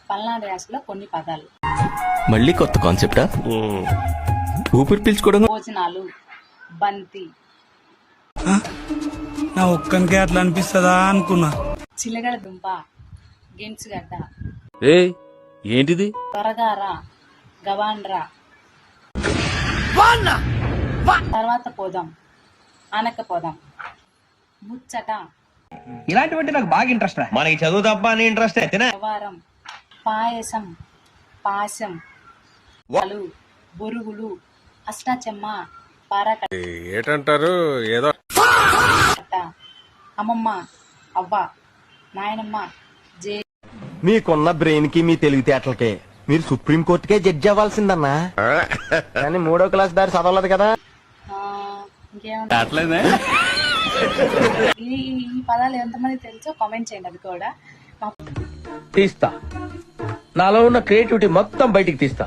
పల్నాడు యాసలో కొన్ని పదాలు. మళ్ళీ కొత్త కాన్సెప్టా? ఊపిరి పీల్చుకోవడం. భోజనాలు, బంతి, నా ఒక్కనికే అట్లా అనిపిస్తుందా అనుకున్నా. చిలగడ దుంప, గెంచుగడ్డ, ఏంటిది? త్వరగార, గవాండ్రా, తర్వాత పోదాం, అనకపోదాం, ముచ్చట, ఇలాంటివంటే నాకు బాగా ఇంట్రెస్ట్. మనకి చదువు తప్ప అని ఇంట్రెస్ట్ వ్యవహారం, పాయసం, పాశం, వాలు, బొరుగులు, అష్టాచెమ్మ, పారకట్ట, ఏటంటారు ఏదో అమ్మమ్మ, అవ్వ, నాయనమ్మ, జే. మీకున్న బ్రెయిన్ కి మీ తెలివితేటలకే మీరు సుప్రీం కోర్టుకే జడ్జి అవ్వాల్సిందన్నా. కానీ 3వ క్లాస్ దారి చదవలేదు కదా. ఇంకేమంటే ఈ పదాలు ఎంతమంది తెలుసో కామెంట్ చేయండి. అది కూడా తీస్తా, నాలో ఉన్న క్రియేటివిటీ మొత్తం బయటికి తీస్తా.